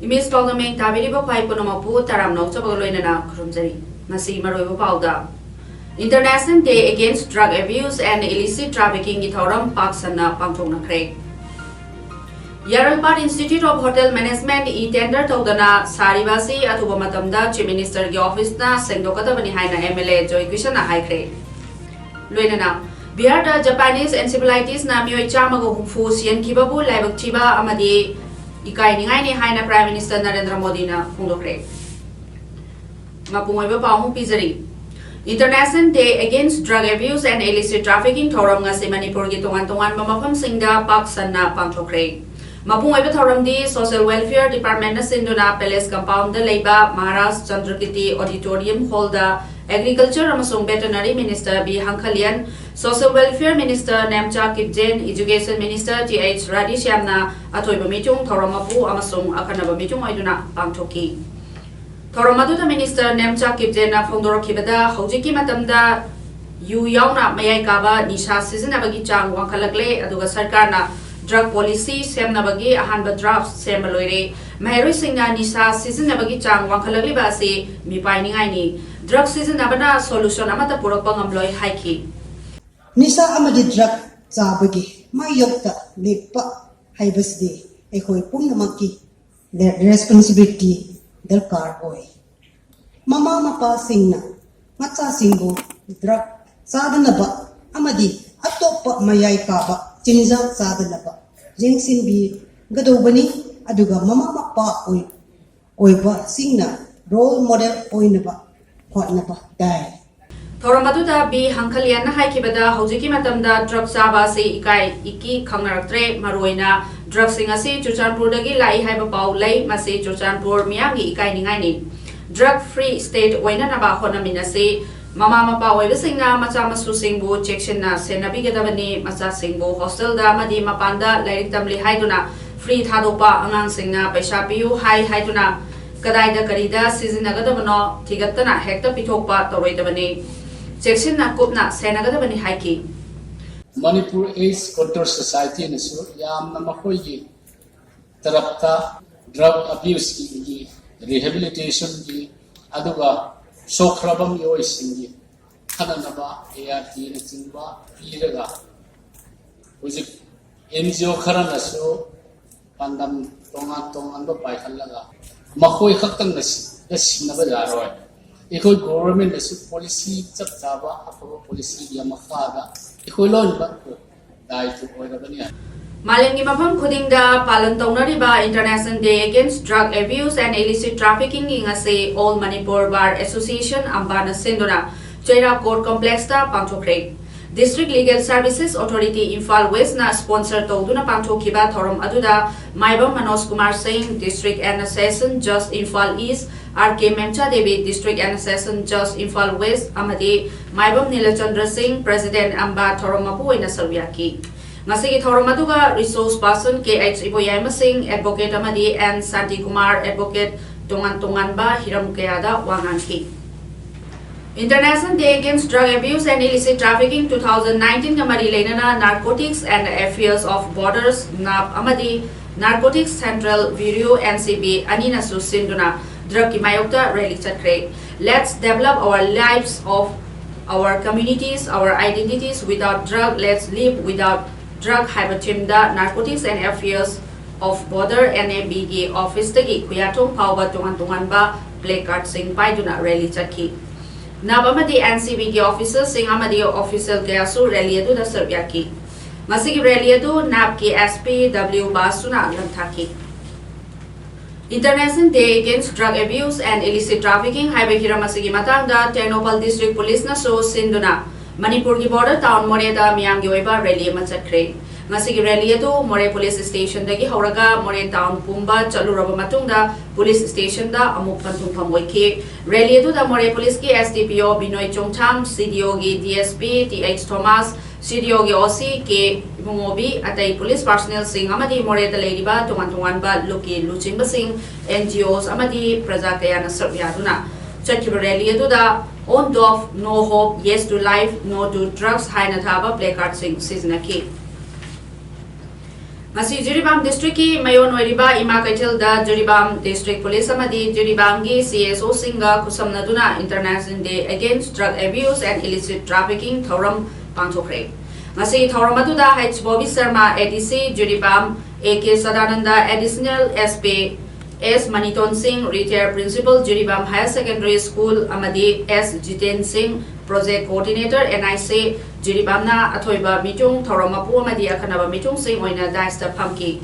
Image Parliament Tabiriba Paiponomapu Taram Notaboloina Krumzari, Nasi Maruba Pauda. International Day Against Drug Abuse and Illicit Trafficking Ithoram Paksana Pantona Craig. Yaralpad Institute of Hotel Management e-tender Todana Sarivasi Atubamatamda Chief Minister Office na Sengdokata Haina MLA Joy Krishna High Craig. Luenana. Bihar Japanese encephalitis na miyoi chamago humfu sian kibabu laibak chiba amadi ikai ningai ni haina Prime Minister Narendra Modi na phongdokre. Mapungoiba paung pizari. International Day Against Drug Abuse and Illicit Trafficking thoram ngasi Manipur gi tongan-tongan mamafam singda paksan na pangthokre. Mapungoiba thoram di Social Welfare Department na sinduna Palace Compound da leiba Maharaj Chandrakiti Auditorium Hall da Agriculture amasung Veterinary Minister B. Hankhalian, Social Welfare Minister Nemcha Kipjen, Education Minister T.H. Radishyamna, Atoiba Mitung, Thoramapu amasung Akanaba Mitung Aiduna, Pangtoki. Thoramadu Minister Nemcha Kipjen na Fondorokibada, Hojiki Matamda, Yu Yauna Mayai Kaba, Nisha Season Abagi Chang Wankalagle, Aduga Sarkarna, Drug Policy, Sem Nabagi, Ahanba Draft, Sem Maloire, Maheri Singha Nisha Season Abagi Chang Wankalagle Basi, Mipai Ningaini. Drug season abana solution amata purakpang amloy haiki. Nisa amadi drug sabagi mayokta lepa haibasdi ekoi punamaki responsibility darkar hoy. Mama mapa singna macha singbo drug sadanaba amadi atopa mayai kaba chinja sadanaba jingsin bi gadobani aduga mama mapa oiba singna role model oinaba Thoramadu B. Hankhalian Haikibada, Hojiki Matamda, drug Sabasi, Ikai, Iki, Kangaraktre, Maruina, drug Singasi, Chuchanpurdagi, Lai Haibapau, Lay, Masi, Chuchanpur, Miyagi, Ikai Ningani, drug free state, Wainanaba, Honaminasi, Mama Mapa, Wevisinga, Matama Susingbu, Chekshina, Senabigadavani, Masa Singbu, Hostel da, Madi Mapanda, Laritamli Haiduna, free Tadopa, Angang Singa, Peshapiu, Hai Haiduna. Kadai karida season nagadabano tigatana hekta pitokpa toroidabani section na kupna senagadabani haiki Manipur AIDS Control Society nasu yamna makoyi tarapta drug abuse ki rehabilitation ki aduga sokrabam yoisingi kananaba ART na singba iraga ujik NGO khara nasu pandam tongan ba paikhallaga Makoi Hakan Nabadaro. Eco government is policy, Chaptava, Apo policy, Yamafada, Ecolon, died to Oidabania. Malingi Mapam Kudinga, Palantonariba, International Day Against Drug Abuse and Illicit Trafficking in Ase, All Manipur Bar Association, Ambana Sindona, Chera Court Complex, Pantokre. District Legal Services Authority Imphal West na sponsor Toduna Pangtokiba Thoram Aduda, Maibam Manos Kumar Singh, District and Assassin Just Imphal East, RK Memcha Devi, District and Assassin Just Imphal West, Amadi, Maibam Nilachandra Singh, President Amba Thoramapu in Asarviaki. Masigi Thoramaduga, Resource Person KH Iboyama Singh, Advocate Amadi, and Santi Kumar, Advocate Tongan Hiramukayada, Wanganki. International Day Against Drug Abuse and Illicit Trafficking 2019 Kamari Lenana Narcotics and Affairs of Borders NAP Amadi Narcotics Central Bureau NCB Anina Susinduna Drug Kimayokta Relic Chakre. Let's develop our lives of our communities, our identities without drug. Let's live without drug. Hypertimda Narcotics and Affairs of Border NABG Office Tagi Kuyatong Pauba Tungan Ba Placard Sing Paiduna Relic Chaki. Nabamadi NCBG officers sing amadi official kayasu rallyadu da Serbiaki. Masigi rallyadu NABK SP W Basuna Lanthaki. International Day Against Drug Abuse and Illicit Trafficking Haibekira Masigi Matanga Ternopal District Police na so Sinduna Manipur ki border town Moreda Miyamgi Oiba rally Machakre. Ngasigi rally adu More Police Station dagi hauraga More Town pumba chaluraba matungda Police Station da amuk panthungpham oikhi. Rally adu da More Police ki SDPO Binoy Chongcham, CDO gi DSP TH Thomas, CDO gi OC ke Mungobi atai police personnel sing amadi More da leiriba tungan ba luki luchinba sing NGOs amadi praja kayana sabyaduna. Chakhiba rally adu da On Dove, No Hope, Yes to Life, No to Drugs, Haina Thaba, Placard Sing, Siznaki. Masi Jiribam District ki Mayon Weriba, Ima Kaitil da Jiribam District Police Amadi, Jiribam gi CSO Singa, Kusamnaduna, International Day Against Drug Abuse and Illicit Trafficking, Thoram Pantokre. Masi Thoramadu da H. Bobby Sharma, ADC, Jiribam, AK Sadananda, Additional SP, S. Maniton Singh, Retired Principal, Jiribam Higher Secondary School, Amadi S. Jiten Singh, Project Coordinator, NIC, Jiribam na Athoiba Mitung, Thoromapu Amadi Akanaba Mitung Singh, Oina Daista Pamki.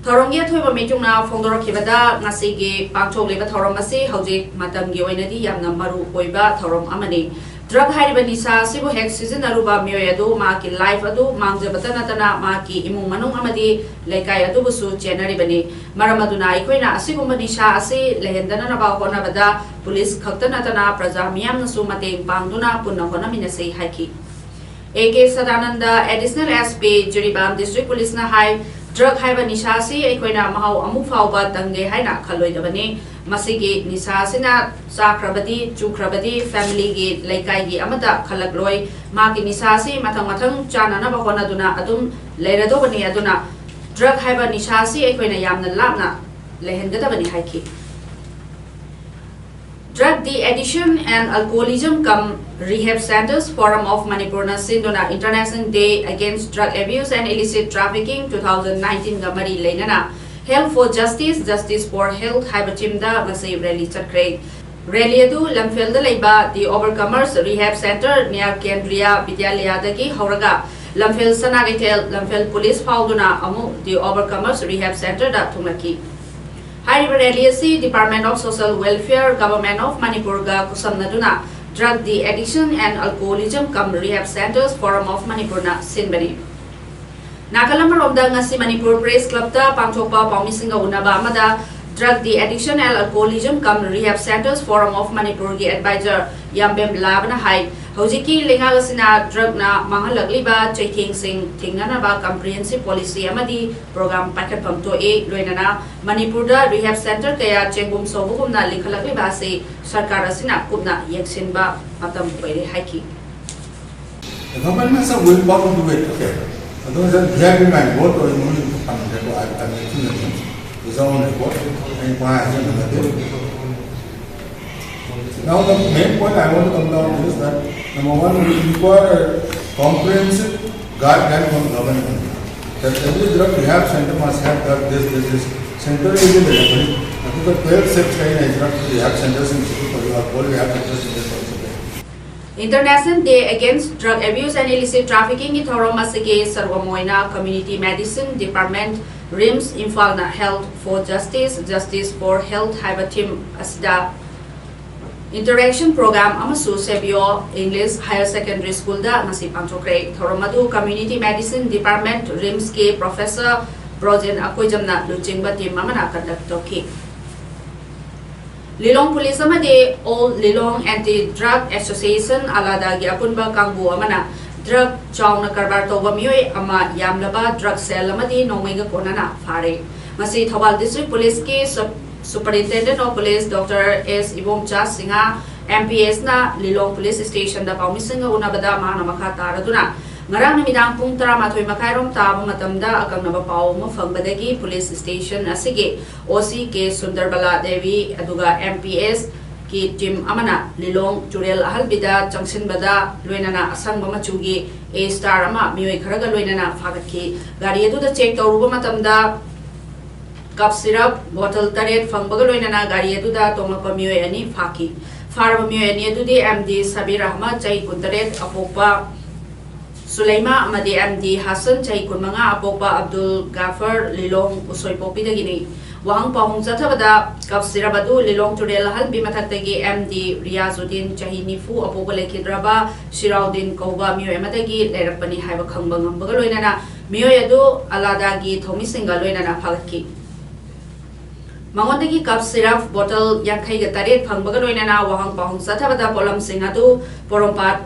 Thorongi Athoiba Mitung na Fondora Kivada, Nasigi, Pangtok Leva Thoromasi, Hauji, Matamgi Oinadi, Yamna Maru, Oiba, Thorom Amani. Drug Hariba Nisa, Sibu Hex Season Aruba, Mioyadu, Maki Life Adu, Mangzabatanatana, Maki, Imu Manung Amadi, Lekai Adubusu, Generibani, Maramaduna, Ikoina, Asibu Manisha, Asi, Lehendana Nabahona Bada, Police Kaktanatana, Prazamiam Nasu Mating, Pangduna, Punahona Minasi, Haki. AK Sadananda, Additional SP, Jiribam District Police na High, Drug Haiba Nishasi, Ikoina Mahau Amufauba, Tange Haina, Kaloidabani, Masigi Nisasina, Sakrabadi, Chukrabadi, Family Gate, Laikai Amada, Kalagroi, Maki Nisasi, Matangatang, Chanana Bahona Duna Adum, Leradobani Aduna, Drug Haiba Nishasi, Equina Yamna Lamna, Lehendabani Haiki. Drug de-addiction and alcoholism come rehab centers Forum of Manipurna Sindona International Day Against Drug Abuse and Illicit Trafficking 2019 Gamari Lenana. Health for Justice, Justice for Health, Haibatimda, Masay Rally Chakre. Rally adu Lamphel da Leiba, the Overcomers Rehab Center near Kendriya Vidyalaya Hauraga. Lamphel Sanagatel, Lamphel Police Pauduna, Amu, the Overcomers Rehab Center da Tumaki. Hariba Rally Department of Social Welfare, Government of Manipur ga Kusamnaduna, Drug de-addiction and alcoholism come rehab centers Forum of Manipurna Sinbani. Nakalamar ngasi Manipur Press Club ta Pangthokpa Paumisinga Unaba Amada Drug de-addiction and alcoholism come rehab centers Forum of Manipur gi advisor Yambem Labana Hai Hojiki Lingalasina drug na Mahalakliba Chaiking Sing Tinganaba comprehensive policy amadi program packet pamto e loinana Manipur da rehab center kaya chengum sobugum na likhalakliba se sarkar asina kupna yeksinba matam pwede haiki. The government has a will power to it, okay. Those are there in my vote or only to come to I'm making his own report and why I Now the main point I want to come down is that number one, we require a comprehensive guideline from government. That every drug rehab center must have this center is in the level. I think the 12 steps kind of drug rehab centers in Chitupalli or all rehab centers in this also. International Day Against Drug Abuse and Illicit Trafficking in Thoromasige Sarvamoina Community Medicine Department RIMS Infalna Health for Justice, Justice for Health Haibatim Asda Interaction Program Amasu Sebio English Higher Secondary School da Masip Antokre Thoromadu Community Medicine Department RIMS ke Professor Brojen Akoijamna Luchingba Tim Mamana Kadaktoki Lilong Police Amade All Lilong Anti-Drug Association Alada Gyapunba Kangbu Amana Drug Chowna Karbar Toba Mioy Ama Yamlaba Drug Cell Amadi Nomega Konana Fare Masi Thawal District Police ke Superintendent of Police Dr. S. Ibomcha Singha MPS na Lilong Police Station da Paumisinga Unabada Mahanamaka Taraduna Ngarang namidang pung taramathoy makairom tabo matamda akang nabapao mo fangbadagi police station asige OC ke Sundarbala Devi aduga MPS ki Jim Amana Lilong Jurel Ahalbida Changsin Bada Loinana Asang Machugi A Star Ama Mioy Karaga Loinana Fagaki Gari adu da check tawruba matamda cup syrup bottle taret fangbaga loinana gari adu da tongapa mioy ani Faki Farba mioy ani adu di MD Sabir Ahmad Chai Kuntaret Apopa Sulaima Amadi MD Hassan Chai Kunmanga Apopa Abdul Gafar Lilong Usoy Popi Dagini Wahang Pahong Zatabada Kap Sirabadu Lilong Turel Halbi Matatagi MD Riazuddin Chahinifu Apopa Lekidraba Shiraudin Kauba Mio Ematagi Lerapani Haiba Kambang Bagaloinana मियोय अदु अलादागी थोमिसिंगा लोइनाना फागतकी मंगोंदगी cup syrup बोतल यांखै ग तारेट फंगबगा लोइनाना वहांग पाहुंग सथाबदा pollen Singh अदु पोरोंपाट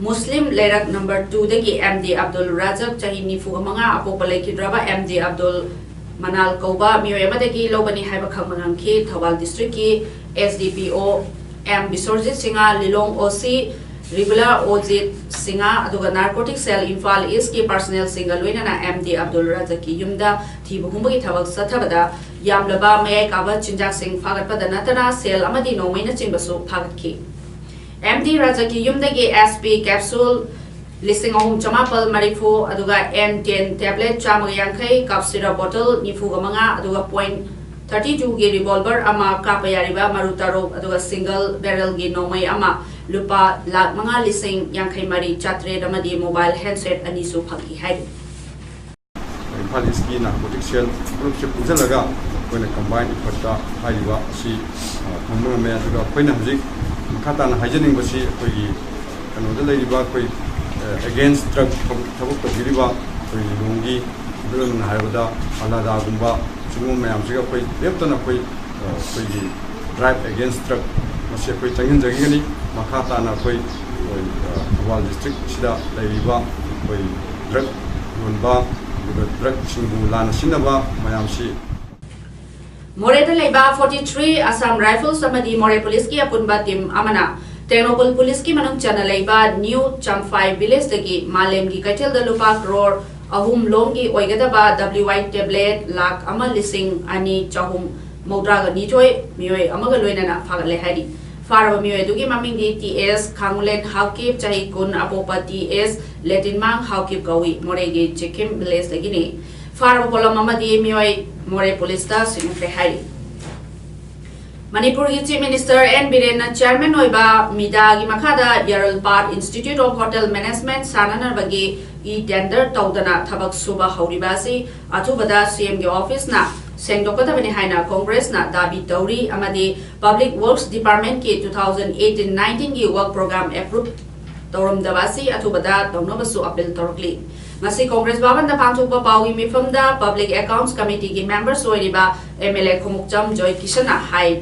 मुस्लिम लेरक number 2 दगी MD Abdul राजक चाही निफु मंगा अपोपा लेखिद्रबा MD Abdul मनाल कौबा मियोय अमदगी लोबनी हाइबा खंगमंगखि Thoubal district की SDPO M बिसोरजित सिंगा लिलोंग ओसी रेगुलर ओजित सिंगा अदुगा नारकोटिक सेल इम्फाल ईस्ट की पर्सनल सिंगा लोइनाना एमडी अब्दुल राजक की युमदा थीबु हुंबगी थबक सथबदा यामलबा मयाय काबा चिंजाक सिंह फागतपदा नतना सेल अमदी नोमैना चिंबसु फागतखि एमडी राजक की युमदगी एसपी कैप्सूल लिसिंग अहम चमापल मरिफो अदुगा N10 टैबलेट चामग यांखै कप सिरप बोतल निफुगा मंगा अदुगा .32 की रिवॉल्वर अमा कापा यारिबा मारु तरुक अदुगा सिंगल बैरल की नोमै अमा लुपा लाख मंगा लिसिंग यांखै मरी चात्रे दमदी मोबाइल हैंडसेट अनिसु फंकी है इम्फाल ईस्टकी नारकोटिक सेल ग्रुपसे पुंजलगा अखोइना कंबाइन इफर्टता हाइबा असि फंबा ngame aduga अखोइना हजिक मखाताना हाइजनिंगबसि अखोइगी कनोदा लेरिबा अखोइ अगेंस्ट ड्रग थबक तबिरिबा अखोइ लोंगी दुलन हाइबदा अलादागुंबा सिगुम मयामसिगा अखोइ लेप्तना अखोइगी ड्राइव अगेंस्ट ड्रग मसे अखोइ चंगिनजगिगनि मखाताना अखोइ थौबाल डिस्ट्रिक्ट सिदा लेरिबा अखोइ ड्रग योनबा ड्रग सिंगु लाना सिनबा मयामसि मोरेदा लेबा 43 असम राइफल्स अमदी मोरे पुलिस की अपुनबा टीम अमना टेक्नोपोल पुलिस की मनुंग चना लेबा न्यू चम्फाई विलेज दगी मालेम की कैथल द लुपा करोड़ अहुम लोम की ओइगदबा WY टेबलेट लाख अमा लिसिंग अनि चहुम मौद्राग निजोय मियोय अमगा लोइनाना फागले हारी फारबा मियोय दुगी ममिंग दी TS खांगुलेन हाउकिप चाहि कुन अपोपा TS लेटिनमांग हाउकिप गवी मोरेगी चिकिम विलेज दगिनी फारबा पोलम अमदी मियोय मोरे पुलिस दा सिमुखे हारी मणिपुर की chief minister N Biren chairman होइबा मिदा की मखादा यरलपाट इंस्टीट्यूट ऑफ होटल मैनेजमेंट साननरबगी ई टेंडर तौदना थबक सुबा हौरिबासी अथुबदा सीएम के ऑफिस ना सेंगदोकदबनि हाइना कांग्रेस ना दाबी तौरी अमदी पब्लिक वर्क्स डिपार्टमेंट की 2018-19 की वर्क प्रोग्राम अप्रूव तौरमदबासी अथुबदा तौनबसु अपील तौरकली मसी कांग्रेस भवन दा पांथोकपा पाउगी मिफमदा पब्लिक अकाउंट्स कमिटी की मेंबर्स ओइरिबा MLA खुमुकचम जॉय किशना हाई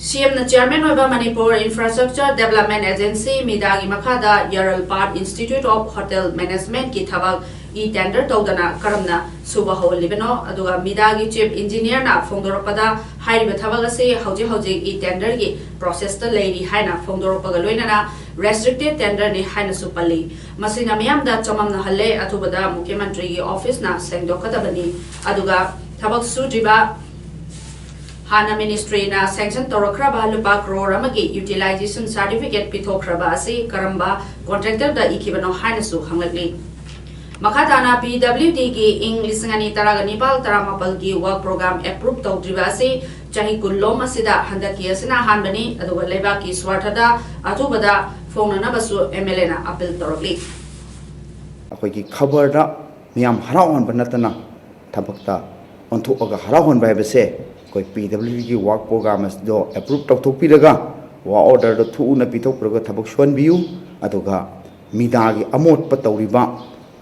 CM na chairman oiba Manipur Infrastructure Development Agency midagi makhada Yaralpat Institute of Hotel Management ki thabak e tender tawdana karamna suba hawlibeno aduga midagi chief engineer na phongdoropada hairiba thabak ase hauji e tender ki process ta leiri haina phongdoropaga loinana restricted tender ni haina supali masina miyam da chamamna halle athubada mukhyamantri ki office na sengdokadabani aduga thabak sujiba Hana ministry ना sanction तौरख्रबा लुपा crore अमगी utilisation certificate पिथोख्रबा असि करम्बा contractor दा इखिबनो हाइनसु हंगलगली मखाताना PWD की इंग लिसंगनी तरागनिपाल तरामापल की work programme approve तौद्रिबा असि चाहि कुल्लोम असिदा हंदकी असना हानबनी अदुगा लेबा की स्वार्थदा अथुबदा फोंगनबसु MLA ना अपील तौरगली अखोइगी खबरदा मियाम हरावन बनतना थबक्ता ओंथोगा हरावन बायबसे कोई PWD की वर्क प्रोग्राम दो अप्रूव तौथोपीरगा वा ऑर्डर दो थुना पिथोप्रगा थबक सोनबियु अदुगा मिदागी अमोटप तौरिबा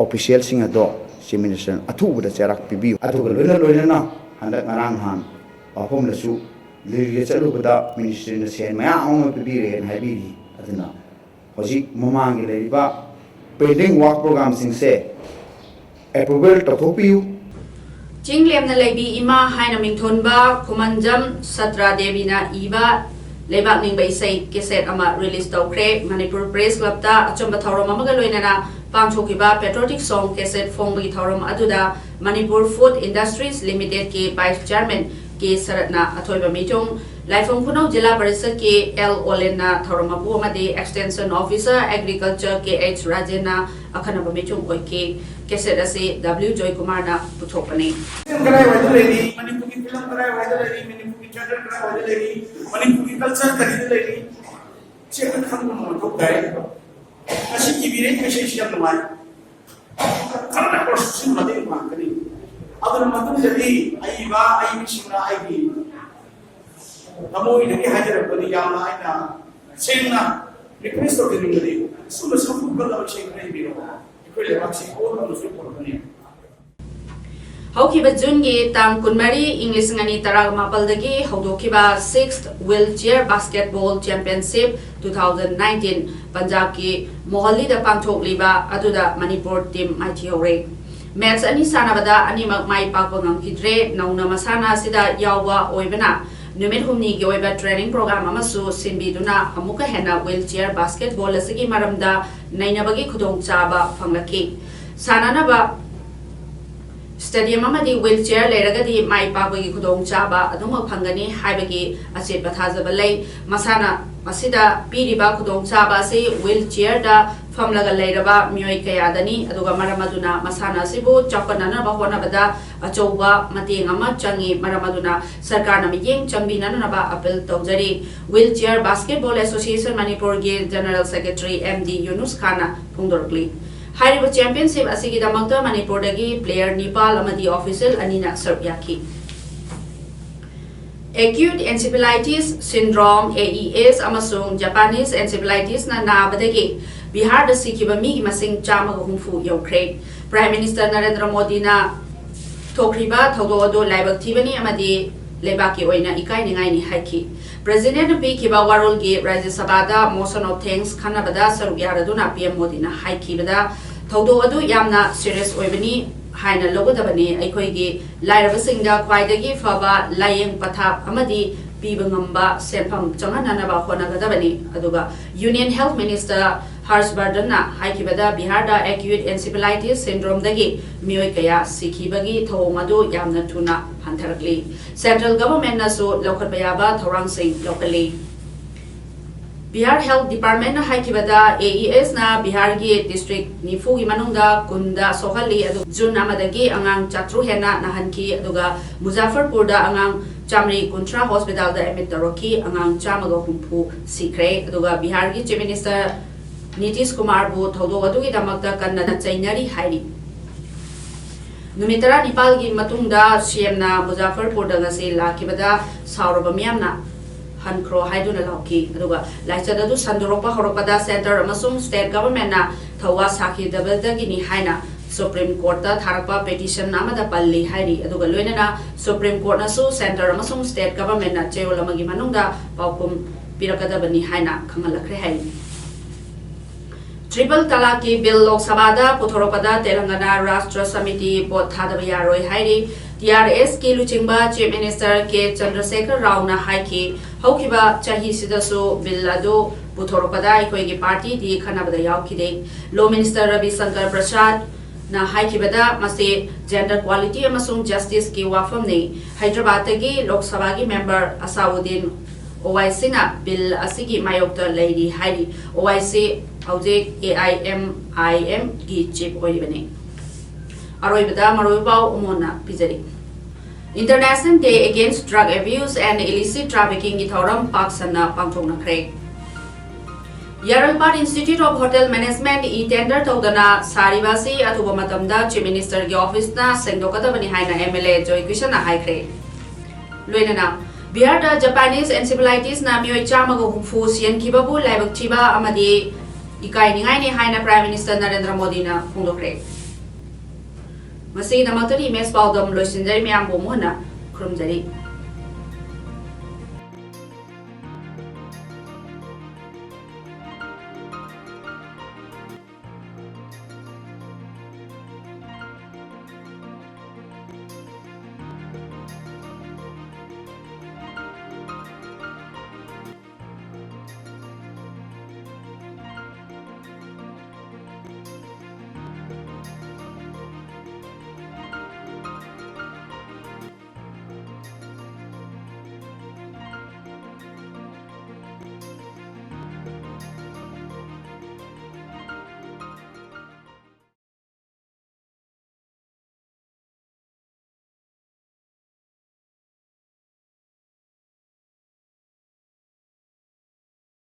ऑफिशियल सिंग अदो चीफ मिनिस्टर अथुबदा चेराक पिबियु अदुगा लोइना हंदक ngarang han ahom lasu लिगे चलुबदा मिनिस्ट्री न सेन मयाम पिबिरे हाइबिरी अदुना होजि ममांगी लेरिबा पेंडिंग वर्क प्रोग्राम सिंग से अप्रूवल तौथोपियु चिंगलेम न लेबी इमा हाइना मिंथोनबा खुमंजम सत्रा देवीना इबा लेबाक निंगबा इसै केसेट अमा रिलीज तौख्रे मणिपुर प्रेस क्लब ता अचंबा थौरम अमगा लोइनाना पांथोकिबा पेट्रोटिक सॉन्ग केसेट फोंगबगी थौरम अदुदा मणिपुर फूड इंडस्ट्रीज लिमिटेड के वाइस चेयरमैन के सरतना अथोइबा मीटिंग लाइफोंग खुनौ जिला परिषद के L ओलेना थौरम अबु अमदे एक्सटेंशन ऑफिसर एग्रीकल्चर के H राजेना अखनबा मीटिंग ओइके केसेट असे W जॉय कुमार ना पुथोपने कराय वाइदलेरी मणिपुर की फिल्म कराय वाइदलेरी मणिपुर की थिएटर कराय वाइदलेरी मणिपुर की कल्चर करिदलेरी चेक खंगु मतो गाय असी इबिरे कशे शियम नमाय करना प्रोसेसिंग मते मांगनी अदर मतन जदी आइबा आई मिशिना आईबी नमोई दगी हाजर बनी यामा आइना सेना रिक्वेस्ट तो दिनुंगदी सुम सब बल अवश्य नहीं बिरो इकोले वाक्सी को न सुपर बनी ꯍꯧꯈꯤꯕ ꯖꯨꯟꯒꯤ ꯇꯥꯡ 12 ꯏꯪ 2017ꯗꯒꯤ ꯍꯧꯗꯣꯛꯈꯤꯕ 6th ꯋꯤꯜꯆꯤꯌꯔ ꯕꯥꯁꯀꯦꯠꯕꯣꯜ ꯆꯦꯝꯄꯤꯌꯟꯁꯤꯞ 2019 ꯄꯟꯖꯥꯕꯀꯤ ꯃꯣꯍꯜꯂꯤꯗ ꯄꯥꯡꯊꯣꯛꯂꯤꯕ ꯑꯗꯨꯗ ꯃꯅꯤꯄꯨꯔ ꯇꯤꯝ ꯃꯥꯏꯊꯤꯍꯧꯔꯦ ꯃꯦꯠꯆ ꯑꯅꯤ ꯁꯥꯟꯅꯕꯗ ꯑꯅꯤꯃꯛ ꯃꯥꯏ ꯄꯥꯛꯄ ꯉꯝꯈꯤꯗ꯭ꯔꯦ ꯅꯧꯅ ꯃꯁꯥꯟꯅ ꯑꯁꯤꯗ ꯌꯥꯎꯕ ꯑꯣꯏꯕꯅ ꯅꯨꯃꯤꯠ ꯍꯨꯝꯅꯤꯒꯤ ꯑꯣꯏꯕ ꯇ꯭ꯔꯦꯅꯤꯡ ꯄ꯭ꯔꯣꯒ꯭ꯔꯥꯝ ꯑꯃꯁꯨ ꯁꯤꯟꯕꯤꯗꯨꯅ ꯑꯃꯨꯛꯀ ꯍꯦꯟꯅ ꯋꯤꯜꯆꯤꯌꯔ ꯕꯥꯁꯀꯦꯠꯕꯣꯜ ꯑꯁꯤꯒꯤ ꯃꯔꯝꯗ ꯅꯩꯅꯕꯒꯤ ꯈꯨꯗꯣꯡꯆꯥꯕ ꯐꯪꯂꯛꯈꯤ ꯁꯥꯟꯅꯅꯕ ꯁ꯭ꯇꯦꯗꯤꯌꯝ ꯑꯃꯗꯤ ꯋꯤꯜꯆꯤꯌꯔ ꯂꯩꯔꯒꯗꯤ ꯃꯥꯏ ꯄꯥꯛꯄꯒꯤ ꯈꯨꯗꯣꯡꯆꯥꯕ ꯑꯗꯨꯃꯛ ꯐꯪꯒꯅꯤ ꯍꯥꯏꯕꯒꯤ ꯑꯆꯦꯠꯄ ꯊꯥꯖꯕ ꯂꯩ ꯃꯁꯥꯟꯅ ꯑꯁꯤꯗ ꯄꯤꯔꯤꯕ ꯈꯨꯗꯣꯡꯆꯥꯕ ꯑꯁꯤ ꯋꯤꯜꯆꯤꯌꯔꯗ ꯐꯝꯂꯒ ꯂꯩꯔꯕ ꯃꯤꯑꯣꯏ ꯀꯌꯥꯗꯅꯤ ꯑꯗꯨꯒ ꯃꯔꯝ ꯑꯗꯨꯅ ꯃꯁꯥꯟꯅ ꯑꯁꯤꯕꯨ ꯆꯥꯎꯈꯠꯅꯅꯕ ꯍꯣꯠꯅꯕꯗ ꯑꯆꯧꯕ ꯃꯇꯦꯡ ꯑꯃ ꯆꯪꯏ ꯃꯔꯝ ꯑꯗꯨꯅ ꯁꯔꯀꯥꯔꯅ ꯃꯤꯠꯌꯦꯡ ꯆꯪꯕꯤꯅꯅꯕ ꯑꯄꯤꯜ ꯇꯧꯖꯔꯤ ꯋꯤꯜꯆꯤꯌꯔ ꯕꯥꯁꯀꯦꯠꯕꯣꯜ ꯑꯦꯁꯣꯁꯤꯌꯦꯁꯟ ꯃꯅꯤꯄꯨꯔꯒꯤ ꯖꯦꯅꯔꯦꯜ ꯁꯦꯀ꯭ꯔꯦꯇꯔꯤ MD ꯌꯨꯅꯨꯁ ꯈꯥꯟꯅ ꯐꯣꯡꯗꯣꯔꯛꯂꯤ ꯍꯥꯏꯔꯤꯕ ꯆꯦꯝꯄꯤꯌꯟꯁꯤꯞ ꯑꯁꯤꯒꯤꯗꯃꯛꯇ ꯃꯅꯤꯄꯨꯔꯗꯒꯤ ꯄ꯭ꯂꯦꯌꯔ 9 ꯑꯃꯗꯤ ꯑꯣꯐꯤꯁꯤꯌꯦꯜ 2ꯅ ꯁꯔꯨꯛ ꯌꯥꯈꯤ Acute encephalitis syndrome AES amasung Japanese encephalitis na nabadagi Bihar da sikiba migi masing 160 yaukhre Prime Minister Narendra Modi na thokriba thodo ado laibak thibani amadi lebaki oina ikai ningai ni haiki President P kiba warol gi Rajya Sabha da motion of thanks khanabada saruk yaraduna PM Modi na haiki bada thodo ado yamna serious oibani haina logodabani aikhoigi lairabasingda khwaidagi faba layeng pathap amadi piba ngamba senpham changananaba honagadabani aduga Union Health Minister Harshvardhan na haikibada Bihar da acute encephalitis syndrome dagi mioi kaya sikhibagi thong adu yamna thuna hantharakli Central Government na so lokhatbayaba thorang sing locally Bihar Health Department na haikibada AES na Bihar gi district nifu gi manungda kunda sohali adu June amadagi angang chatru hena nahanki aduga Muzaffarpur da angang Chamri Kuntra Hospital da admit taroki angang chamaga humpu sikre aduga Bihar gi Chief Minister Nitish Kumar bu thodo adu gi damakta kanna chainari hairi Numitara Nepal gi matungda CM na Muzaffarpur da ngasi lakibada sauraba miyamna Hankro Haiduna Lauki, Aduga, Lachadadu Sandoropa Horopada Center, Amasum State Government na Tawa Saki Dabadagini Haina, Supreme Court Tharapa petition Namada Palli Hairi, Aduga Luena, Supreme Court Nasu Center, Amasum State Government na Cheolamagi Manunda, Paukum Pirakadabani Haina, Kamalakre Hairi. Triple Talaki Bill Lok Sabada, Puthoropada, Telangana Rashtra Samiti, Bot Thadavayaroi Hairi, TRS ki Luchingba Chief Minister K. Chandrasekhar Rao na haiki haukiba chahi sidasu bill adu puthoropada aikoigi party di khanabada yaukide Law Minister Ravi Shankar Prasad na haikibada mase gender quality amasung justice ki wafam nei Hyderabad tagi Lok Sabha gi member Asauddin OIC na bill asigi mayokta lady hairi OIC haujek AIMIM gi chief oibane Aroibada Maroibao Umona Pizari International Day Against Drug Abuse and Illicit Trafficking Githoram Paksana Pangthongna Kre Yaralpad Institute of Hotel Management e-tender Todana Saribasi Atuba Matamda Chief Minister Gi Office na Sengdokadabani Haina MLA Joy Krishna Haikre Luenana Bihar da Japanese encephalitis na mioi chamago humfu sian kibabu laibak chiba amadi ikai ningai ni Haina Prime Minister Narendra Modi na phongdokre Masih nama tadi mes paudam loisinjari miambo mohna krumjari